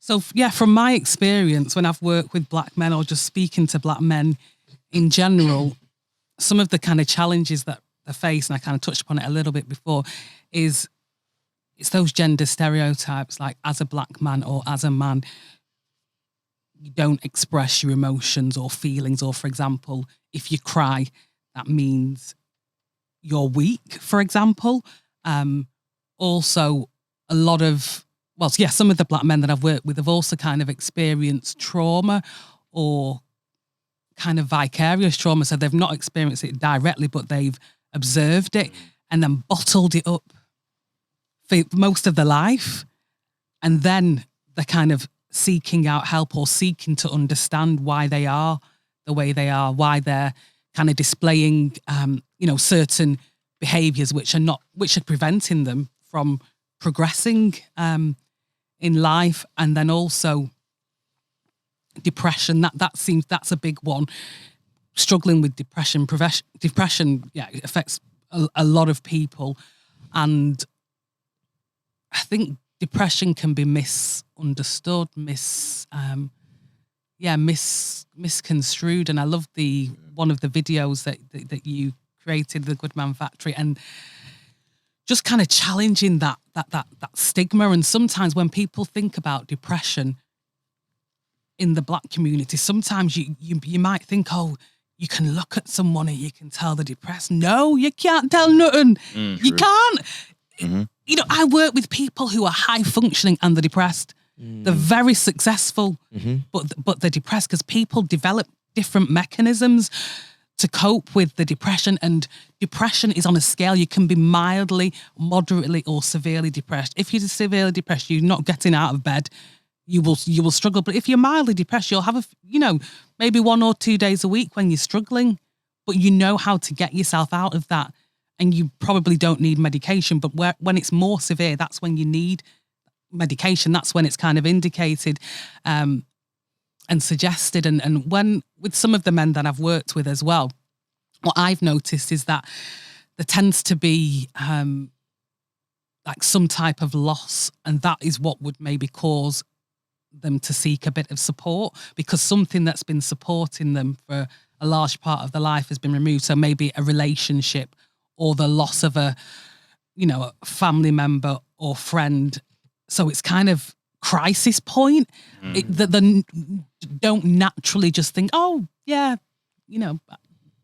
So, yeah, from my experience, when I've worked with black men or just speaking to black men in general, some of the kind of challenges that they face, and I kind of touched upon it a little bit before, is it's those gender stereotypes, like as a black man or as a man, you don't express your emotions or feelings. Or, for example, if you cry, that means you're weak, for example. Also, a lot of, well, yeah, some of the black men that I've worked with have also kind of experienced trauma or kind of vicarious trauma. So they've not experienced it directly, but they've observed it and then bottled it up for most of their life. And then they're kind of seeking out help or seeking to understand why they are the way they are, why they're kind of displaying, certain behaviours which are preventing them from progressing in life. And then also depression, that's a big one. Struggling with depression, it affects a lot of people. And I think depression can be misunderstood, misconstrued. And I love one of the videos that you created, the Goodman Factory, and just kind of challenging that stigma. And sometimes when people think about depression in the black community, sometimes you might think, oh, you can look at someone and you can tell they're depressed. No, you can't tell nothing. You can't. Mm-hmm. I work with people who are high functioning and they're depressed. They're very successful, but they're depressed because people develop different mechanisms to cope with the depression. And depression is on a scale. You can be mildly, moderately, or severely depressed. If you're severely depressed, you're not getting out of bed. You will struggle. But if you're mildly depressed, you'll have maybe 1 or 2 days a week when you're struggling, but you know how to get yourself out of that. And you probably don't need medication, but when it's more severe, that's when you need medication. That's when it's kind of indicated and suggested. And when, with some of the men that I've worked with as well, what I've noticed is that there tends to be like some type of loss, and that is what would maybe cause them to seek a bit of support, because something that's been supporting them for a large part of their life has been removed. So maybe a relationship or the loss of a family member or friend. So it's kind of crisis point. That they don't naturally just think, oh, yeah,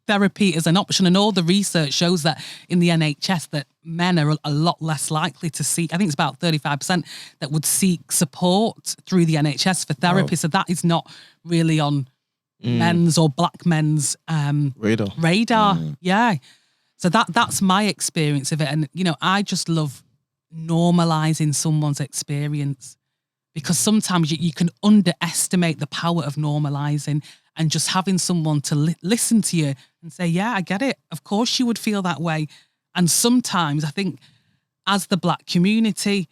therapy is an option. And all the research shows that in the NHS that men are a lot less likely to seek, I think it's about 35% that would seek support through the NHS for therapy. Wow. So that is not really on men's or black men's radar. Yeah. So that's my experience of it. And, I just love normalizing someone's experience, because sometimes you can underestimate the power of normalizing and just having someone to listen to you and say, yeah, I get it. Of course you would feel that way. And sometimes I think as the black community,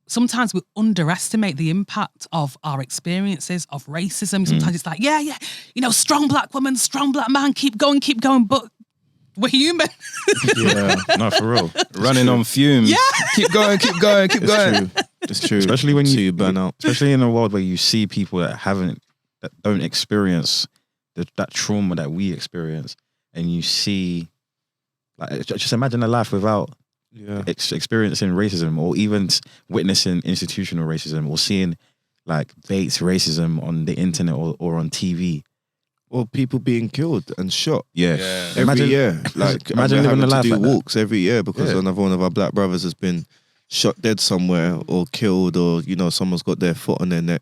sometimes we underestimate the impact of our experiences of racism. Sometimes it's like, yeah, strong black woman, strong black man, keep going. But we're human. Yeah, no, for real. Running on fumes. Yeah. Keep going. It's true. Especially when you burn out. Especially in a world where you see people that don't experience that trauma that we experience, and you see, like, just imagine a life without experiencing racism, or even witnessing institutional racism, or seeing like Bates racism on the internet or on TV. Or people being killed and shot. Yeah. Every year. Like, imagine living a life to do like walks every year because another one of our black brothers has been shot dead somewhere or killed, or, someone's got their foot on their neck.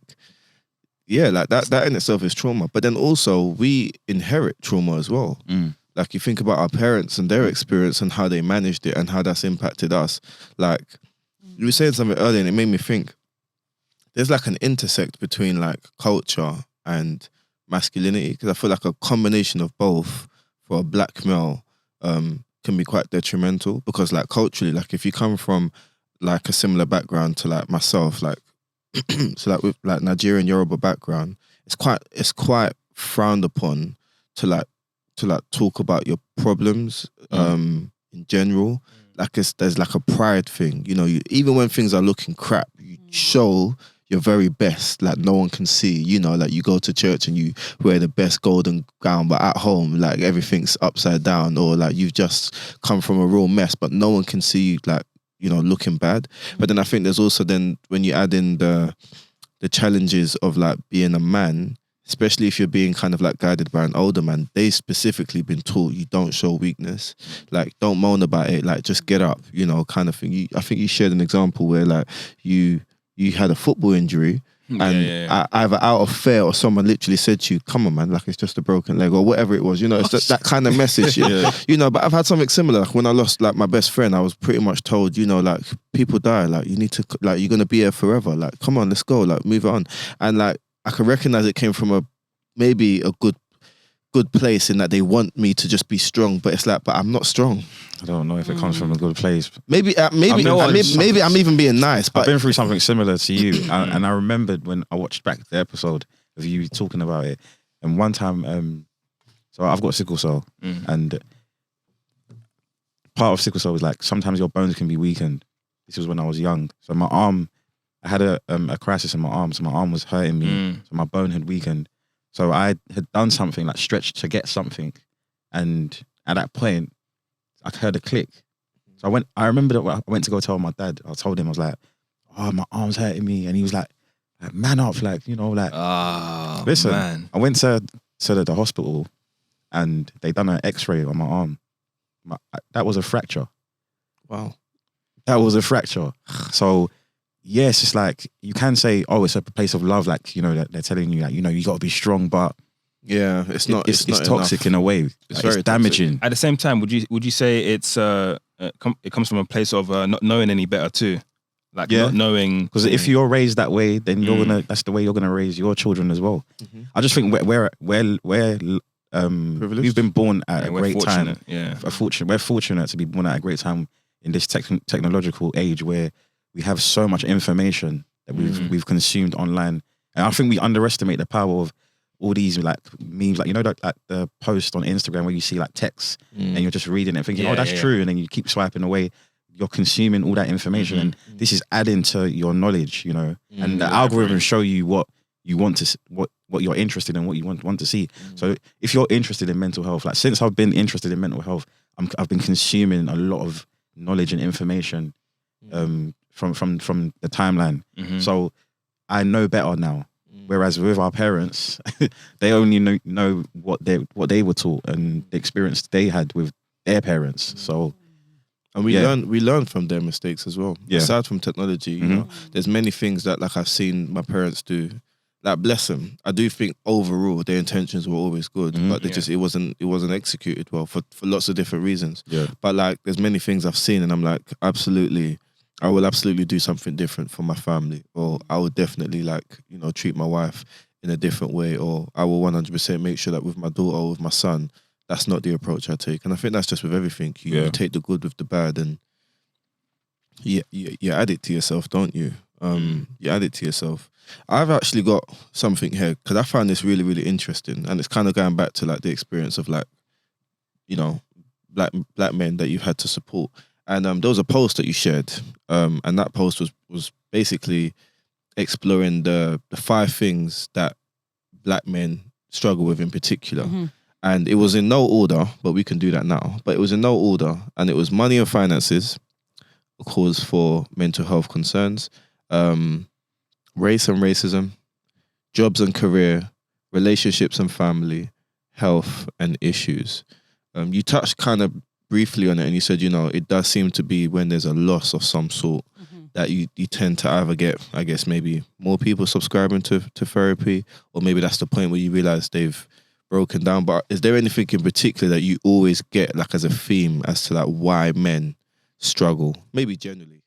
Yeah, like that in itself is trauma. But then also we inherit trauma as well. Like, you think about our parents and their experience and how they managed it and how that's impacted us. Like, you were saying something earlier and it made me think there's like an intersect between like culture and masculinity, because I feel like a combination of both for a black male can be quite detrimental, because like culturally, like if you come from like a similar background to like myself, like so like with like Nigerian Yoruba background, it's quite frowned upon to talk about your problems in general. Like there's like a pride thing, even when things are looking crap, you show your very best, like no one can see, you know, like you go to church and you wear the best golden gown, but at home, like everything's upside down, or like you've just come from a real mess, but no one can see you, like, you know, looking bad. But then I think there's also then when you add in the challenges of like being a man, especially if you're being kind of like guided by an older man, they specifically been taught you don't show weakness, like don't moan about it, like just get up, you know, kind of thing. I think you shared an example where like you had a football injury and either out of fear or someone literally said to you, come on man, like it's just a broken leg or whatever it was, you know, it's that kind of message, you know. But I've had something similar, like when I lost like my best friend, I was pretty much told, you know, like people die, like you need to, like you're going to be here forever, like come on, let's go, like move on. And like I can recognize it came from maybe a good place in that they want me to just be strong, but it's like, but I'm not strong. I don't know if it comes from a good place. Maybe I'm even being nice, but I've been through something similar to you, and I remembered when I watched back the episode of you talking about it, and one time, so I've got sickle cell, and part of sickle cell is like sometimes your bones can be weakened. This was when I was young, so my arm, I had a crisis in my arm, so my arm was hurting me, so my bone had weakened. So I had done something, like stretched to get something, and at that point, I heard a click. So I remember that I went to go tell my dad. I told him, I was like, oh, my arm's hurting me. And he was like man up, like, you know, like, listen, man. I went to the hospital and they done an x-ray on my arm. That was a fracture. Wow. That was a fracture. So, yes, it's like, you can say, oh, it's a place of love. Like, you know, that they're telling you, like, you know, you got to be strong, but yeah, it's not toxic enough. In a way. It's very damaging. At the same time, would you say it's it comes from a place of not knowing any better too, like not knowing, because if you're raised that way, then you're that's the way you're gonna raise your children as well. I just think we're we've been born at a great time. Yeah, we're fortunate to be born at a great time in this technological age where we have so much information that we've consumed online, and I think we underestimate the power of all these like memes, like, you know, like the post on Instagram where you see like text and you're just reading it thinking, oh, that's true. And then you keep swiping away. You're consuming all that information and this is adding to your knowledge, you know, and the algorithms show you what you want to, what you're interested in, what you want to see. So if you're interested in mental health, like since I've been interested in mental health, I've been consuming a lot of knowledge and information from the timeline. So I know better now. Whereas with our parents, they only know what they were taught and the experience they had with their parents. So, and we learn from their mistakes as well. Yeah. Aside from technology, you know, there's many things that like I've seen my parents do. Like bless them, I do think overall their intentions were always good, but it wasn't executed well for lots of different reasons. Yeah. But like there's many things I've seen and I'm like, I will absolutely do something different for my family, or I will definitely, like, you know, treat my wife in a different way, or I will 100% make sure that with my daughter or with my son, that's not the approach I take. And I think that's just with everything. You take the good with the bad, and you add it to yourself, don't you? You add it to yourself. I've actually got something here because I found this really, really interesting, and it's kind of going back to like the experience of like, you know, black men that you've had to support. And there was a post that you shared, and that post was basically exploring the 5 things that black men struggle with in particular. And it was in no order, but we can do that now. But it was in no order, and it was money and finances, a cause for mental health concerns, race and racism, jobs and career, relationships and family, health and issues. You touched kind of briefly on it, and you said, you know, it does seem to be when there's a loss of some sort that you tend to either get, I guess, maybe more people subscribing to therapy, or maybe that's the point where you realize they've broken down. But is there anything in particular that you always get like as a theme as to like why men struggle, maybe generally?